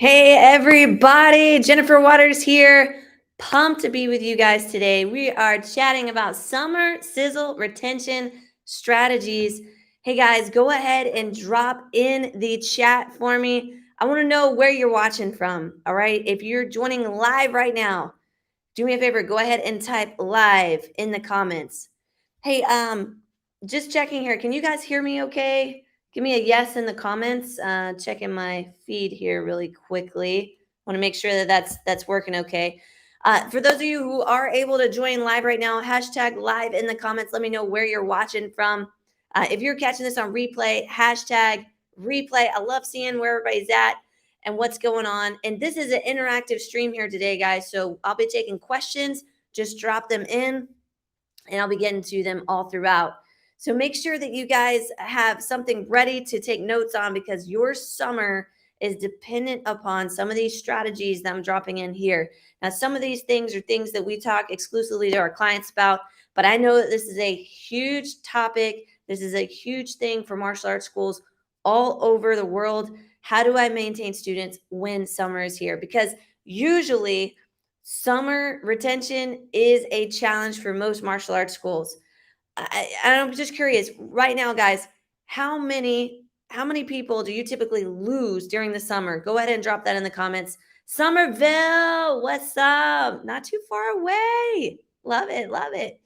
Hey, everybody. Jennifer Waters here. Pumped to be with you guys today. We are chatting about summer sizzle retention strategies. Hey, guys, go ahead and drop in the chat for me. I want to know where you're watching from. All right. If you're joining live right now, do me a favor. Go ahead and type live in the comments. Hey, just checking here. Can you guys hear me okay? Give me a yes in the comments. Checking my feed here really quickly. Want to make sure that that's working okay. For those of you who are able to join live right now, hashtag live in the comments. Let me know where you're watching from. If you're catching this on replay, hashtag replay. I love seeing where everybody's at and what's going on. And this is an interactive stream here today, guys. So I'll be taking questions. Just drop them in and I'll be getting to them all throughout. So make sure that you guys have something ready to take notes on because your summer is dependent upon some of these strategies that I'm dropping in here. Now, some of these things are things that we talk exclusively to our clients about, but I know that this is a huge topic. This is a huge thing for martial arts schools all over the world. How do I maintain students when summer is here? Because usually summer retention is a challenge for most martial arts schools. I'm just curious right now, guys. How many people do you typically lose during the summer? Go ahead and drop that in the comments. Somerville, what's up? Not too far away. Love it, love it.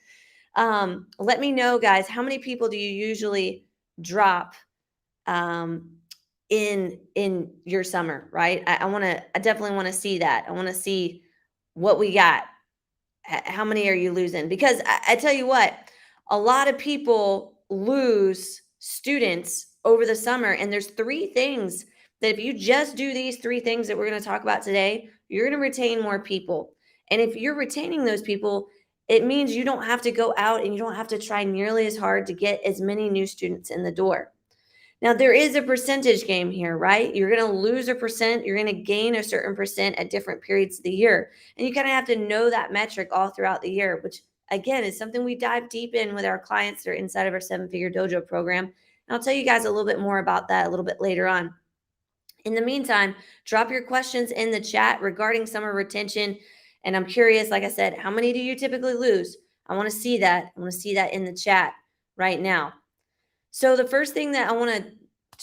Let me know, guys. How many people do you usually drop um, in your summer? Right? I definitely want to see that. I want to see what we got. How many are you losing? Because I tell you what, a lot of people lose students over the summer. And there's three things that if you just do these three things that we're going to talk about today, you're going to retain more people. And if you're retaining those people, it means you don't have to go out and you don't have to try nearly as hard to get as many new students in the door. Now, there is a percentage game here, right? You're going to lose a percent, you're going to gain a certain percent at different periods of the year. And you kind of have to know that metric all throughout the year, which again is something we dive deep in with our clients that are inside of our 7-figure dojo program. And I'll tell you guys a little bit more about that a little bit later on. In the meantime, drop your questions in the chat regarding summer retention. And I'm curious, like I said, how many do you typically lose? I want to see that. I want to see that in the chat right now. So the first thing that I want to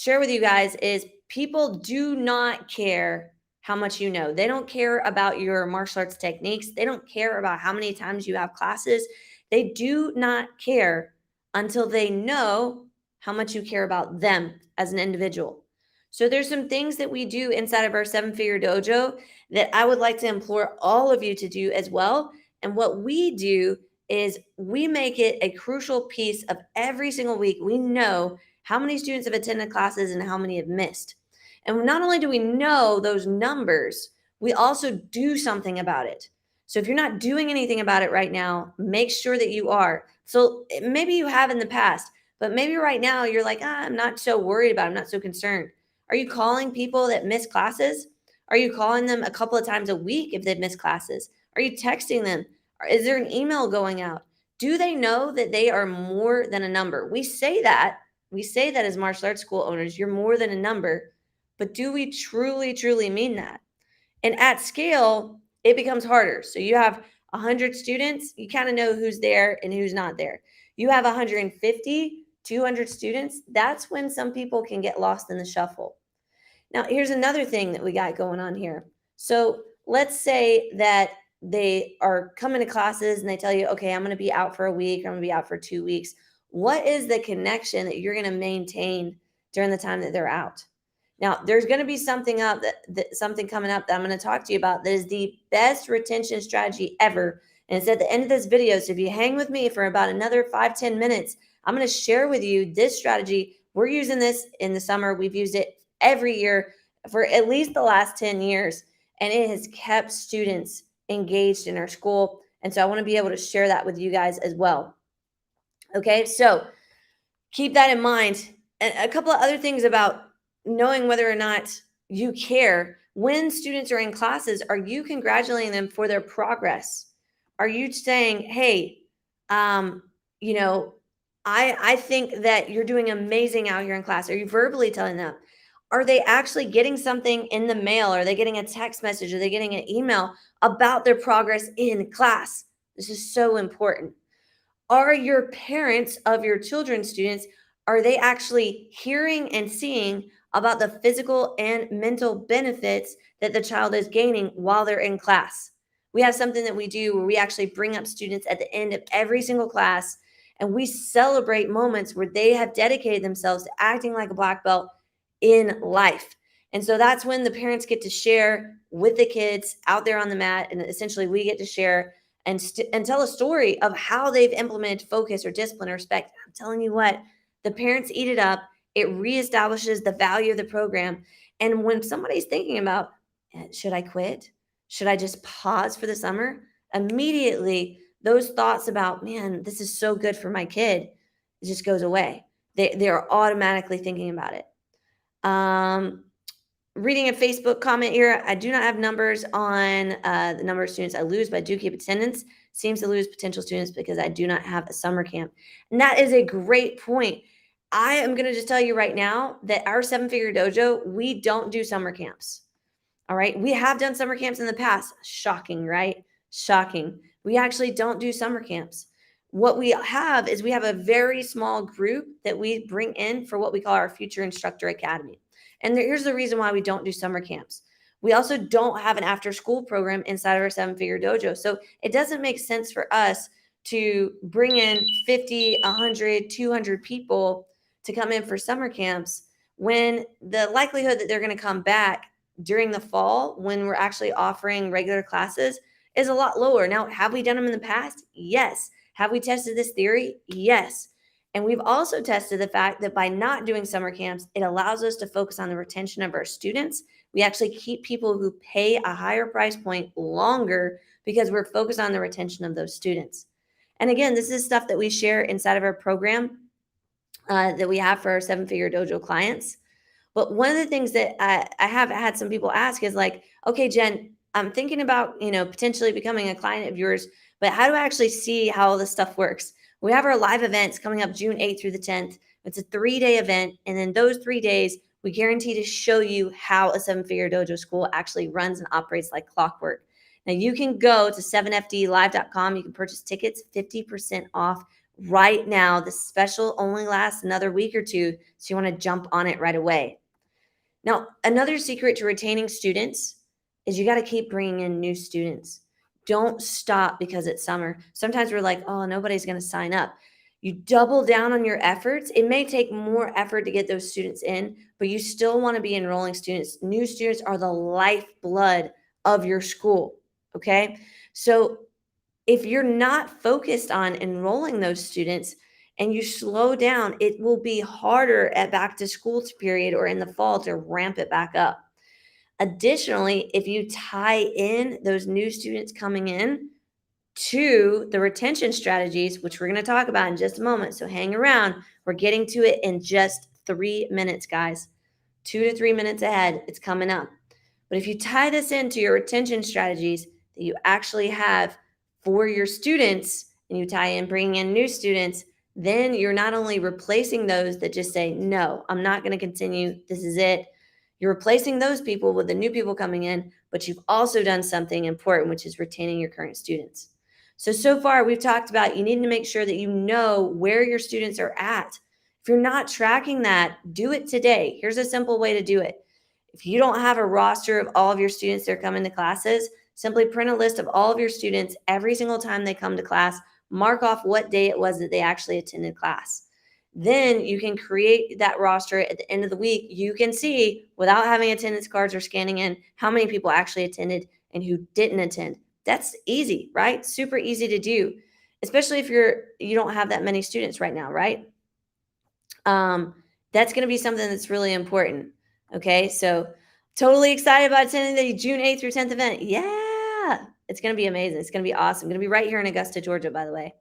share with you guys is people do not care how much you know. They don't care about your martial arts techniques. They don't care about how many times you have classes. They do not care until they know how much you care about them as an individual. So there's some things that we do inside of our 7-figure dojo that I would like to implore all of you to do as well. And what we do is we make it a crucial piece of every single week. We know how many students have attended classes and how many have missed. And not only do we know those numbers, we also do something about it. So if you're not doing anything about it right now, make sure that you are. So maybe you have in the past, but maybe right now you're like, I'm not so worried about it. I'm not so concerned. Are you calling people that miss classes? Are you calling them a couple of times a week if they've missed classes? Are you texting them? Is there an email going out? Do they know that they are more than a number? We say that. We say that as martial arts school owners, you're more than a number. But do we truly, truly mean that? And at scale, it becomes harder. So you have 100 students, you kind of know who's there and who's not there. You have 150, 200 students, that's when some people can get lost in the shuffle. Now, here's another thing that we got going on here. So let's say that they are coming to classes and they tell you, okay, I'm going to be out for a week, or I'm going to be out for 2 weeks. What is the connection that you're going to maintain during the time that they're out? Now, there's going to be something something coming up that I'm going to talk to you about that is the best retention strategy ever. And it's at the end of this video. So if you hang with me for about another 5-10 minutes, I'm going to share with you this strategy. We're using this in the summer. We've used it every year for at least the last 10 years. And it has kept students engaged in our school. And so I want to be able to share that with you guys as well. Okay, so keep that in mind. And a couple of other things about knowing whether or not you care. When students are in classes, are you congratulating them for their progress? Are you saying, hey, you know, I think that you're doing amazing out here in class? Are you verbally telling them? Are they actually getting something in the mail? Are they getting a text message? Are they getting an email about their progress in class? This is so important. Are your parents of your children's students, are they actually hearing and seeing about the physical and mental benefits that the child is gaining while they're in class? We have something that we do where we actually bring up students at the end of every single class and we celebrate moments where they have dedicated themselves to acting like a black belt in life. And so that's when the parents get to share with the kids out there on the mat. And essentially, we get to share and tell a story of how they've implemented focus or discipline or respect. I'm telling you what, the parents eat it up. It reestablishes the value of the program. And when somebody's thinking about, should I quit? Should I just pause for the summer? Immediately, those thoughts about, man, this is so good for my kid, it just goes away. They're automatically thinking about it. Um, Reading a Facebook comment here. I do not have numbers on the number of students I lose, but I do keep attendance. Seems to lose potential students because I do not have a summer camp. And that is a great point. I am going to just tell you right now that our seven figure dojo, we don't do summer camps. All right. We have done summer camps in the past. Shocking, right? Shocking. We actually don't do summer camps. What we have is we have a very small group that we bring in for what we call our Future Instructor Academy. And here's the reason why we don't do summer camps. We also don't have an after school program inside of our seven figure dojo. So it doesn't make sense for us to bring in 50, 100, 200 people to come in for summer camps when the likelihood that they're going to come back during the fall when we're actually offering regular classes is a lot lower. Now, have we done them in the past? Yes. Have we tested this theory? Yes. And we've also tested the fact that by not doing summer camps, it allows us to focus on the retention of our students. We actually keep people who pay a higher price point longer because we're focused on the retention of those students. And again, this is stuff that we share inside of our program that we have for our seven figure dojo clients. But one of the things that I have had some people ask is like, okay, Jen, I'm thinking about, potentially becoming a client of yours, but how do I actually see how all this stuff works? We have our live events coming up June 8th through the 10th. It's a 3-day event. And in those 3 days, we guarantee to show you how a seven figure dojo school actually runs and operates like clockwork. Now you can go to 7fdlive.com. You can purchase tickets 50% off right now. The special only lasts another week or two. So you want to jump on it right away. Now, another secret to retaining students is you got to keep bringing in new students. Don't stop because it's summer. Sometimes we're like, oh, nobody's going to sign up. You double down on your efforts. It may take more effort to get those students in, but you still want to be enrolling students. New students are the lifeblood of your school. Okay. So if you're not focused on enrolling those students, and you slow down, it will be harder at back to school period or in the fall to ramp it back up. Additionally, if you tie in those new students coming in to the retention strategies, which we're going to talk about in just a moment, so hang around. We're getting to it in just 3 minutes, guys. 2 to 3 minutes ahead, it's coming up. But if you tie this into your retention strategies that you actually have for your students, and you tie in bringing in new students, then you're not only replacing those that just say, no, I'm not going to continue. This is it. You're replacing those people with the new people coming in, but you've also done something important, which is retaining your current students. So far we've talked about you need to make sure that you know where your students are at. If you're not tracking that, do it today. Here's a simple way to do it. If you don't have a roster of all of your students that are coming to classes, simply print a list of all of your students every single time they come to class. Mark off what day it was that they actually attended class. Then you can create that roster at the end of the week. You can see without having attendance cards or scanning in how many people actually attended and who didn't attend. That's easy, right? Super easy to do, especially if you don't have that many students right now, right? That's going to be something that's really important. Okay, so totally excited about attending the June 8th through 10th event. Yeah, it's going to be amazing. It's going to be awesome. Going to be right here in Augusta, Georgia, by the way.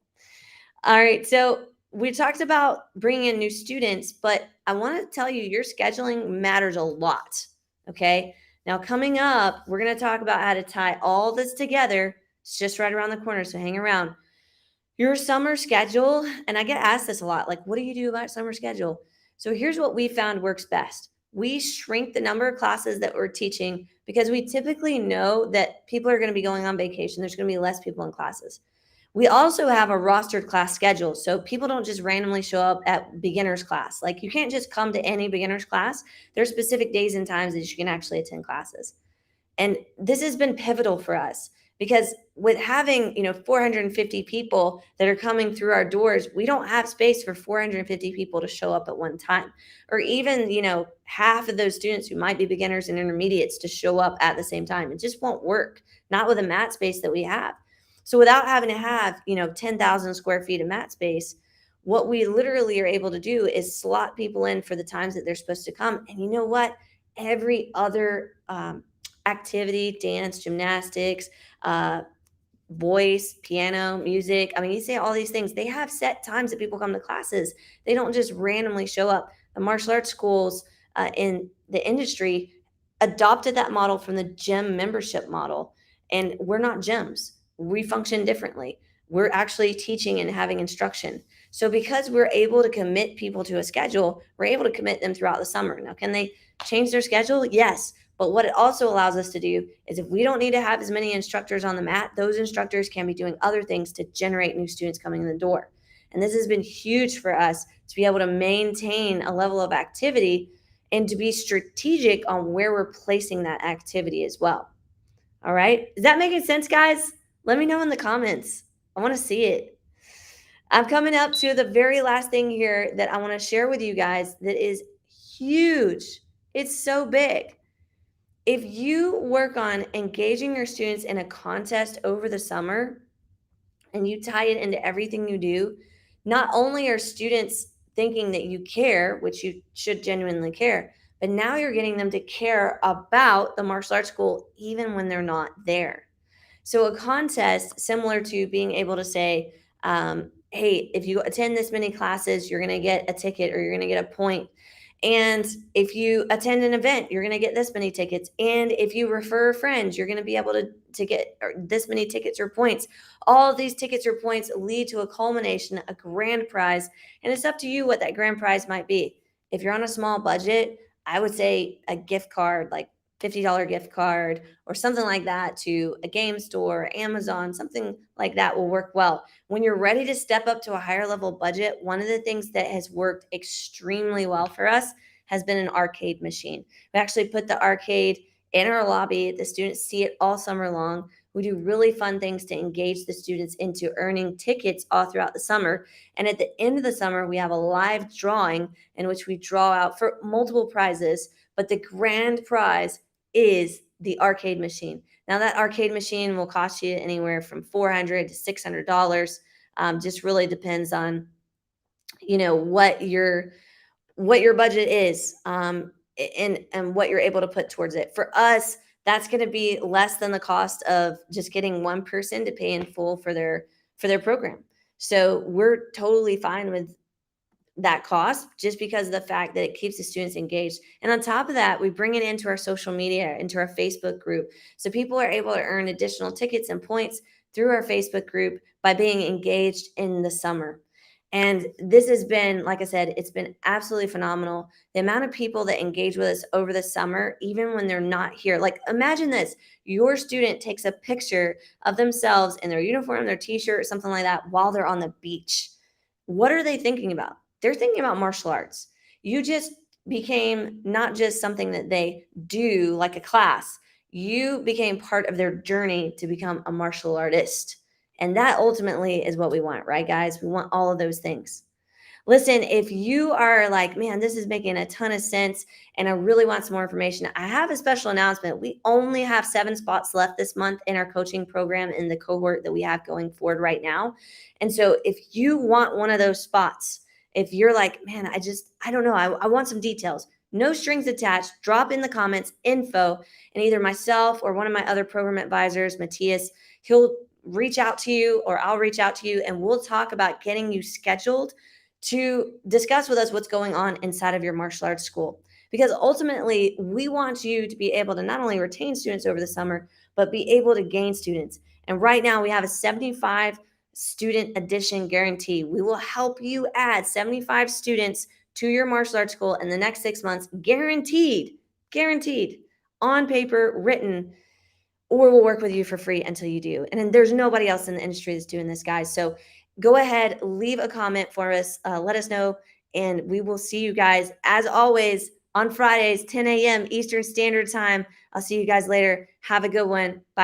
All right, so we talked about bringing in new students, but I want to tell you your scheduling matters a lot. Okay, now coming up, we're going to talk about how to tie all this together. It's just right around the corner, so hang around. Your summer schedule, and I get asked this a lot, like, what do you do about summer schedule? So here's what we found works best. we shrink the number of classes that we're teaching because we typically know that people are going to be going on vacation. There's going to be less people in classes. We also have a rostered class schedule. So people don't just randomly show up at beginner's class. Like you can't just come to any beginner's class. There's specific days and times that you can actually attend classes. And this has been pivotal for us because with having, 450 people that are coming through our doors, we don't have space for 450 people to show up at one time. Or even, half of those students who might be beginners and intermediates to show up at the same time. It just won't work, not with the mat space that we have. So without having to have, 10,000 square feet of mat space, what we literally are able to do is slot people in for the times that they're supposed to come. And you know what? Every other activity, dance, gymnastics, voice, piano, music. I mean, you say all these things, they have set times that people come to classes. They don't just randomly show up. The martial arts schools in the industry adopted that model from the gym membership model. And we're not gyms, we function differently. We're actually teaching and having instruction. So, because we're able to commit people to a schedule, we're able to commit them throughout the summer. Now, can they change their schedule? Yes. But what it also allows us to do is if we don't need to have as many instructors on the mat, those instructors can be doing other things to generate new students coming in the door. And this has been huge for us to be able to maintain a level of activity and to be strategic on where we're placing that activity as well. All right. Is that making sense, guys? Let me know in the comments. I want to see it. I'm coming up to the very last thing here that I want to share with you guys that is huge. It's so big. If you work on engaging your students in a contest over the summer and you tie it into everything you do, not only are students thinking that you care, which you should genuinely care, but now you're getting them to care about the martial arts school even when they're not there. So a contest similar to being able to say, hey, if you attend this many classes, you're going to get a ticket or you're going to get a point. And if you attend an event, you're going to get this many tickets. And if you refer friends, you're going to be able to get this many tickets or points. All of these tickets or points lead to a culmination, a grand prize. And it's up to you what that grand prize might be. If you're on a small budget, I would say a gift card, like $50 gift card or something like that to a game store, Amazon, something like that will work well. When you're ready to step up to a higher level budget, one of the things that has worked extremely well for us has been an arcade machine. We actually put the arcade in our lobby. The students see it all summer long. We do really fun things to engage the students into earning tickets all throughout the summer. And at the end of the summer, we have a live drawing in which we draw out for multiple prizes, but the grand prize is the arcade machine. Now that arcade machine will cost you anywhere from $400 to $600. Just really depends on, what your budget is, and what you're able to put towards it. For us, that's going to be less than the cost of just getting one person to pay in full for their program. So we're totally fine with that cost just because of the fact that it keeps the students engaged. And on top of that, we bring it into our social media, into our Facebook group. So people are able to earn additional tickets and points through our Facebook group by being engaged in the summer. And this has been, like I said, it's been absolutely phenomenal. The amount of people that engage with us over the summer, even when they're not here. Like imagine this, your student takes a picture of themselves in their uniform, their t-shirt, or something like that while they're on the beach. What are they thinking about? They're thinking about martial arts. You just became not just something that they do like a class, you became part of their journey to become a martial artist. And that ultimately is what we want, right, guys? We want all of those things. Listen, if you are like, man, this is making a ton of sense and I really want some more information, I have a special announcement. We only have 7 spots left this month in our coaching program in the cohort that we have going forward right now. And so if you want one of those spots, if you're like, man, I don't know, I want some details, no strings attached, drop in the comments info, and either myself or one of my other program advisors, Matthias, he'll reach out to you or I'll reach out to you and we'll talk about getting you scheduled to discuss with us what's going on inside of your martial arts school. Because ultimately, we want you to be able to not only retain students over the summer, but be able to gain students. And right now, we have a 75 student addition guarantee. We will help you add 75 students to your martial arts school in the next 6 months, guaranteed, on paper, written, or we'll work with you for free until you do. And then there's nobody else in the industry that's doing this, guys. So go ahead, leave a comment for us, let us know, and we will see you guys as always on Fridays, 10 a.m. Eastern Standard Time. I'll see you guys later. Have a good one. Bye.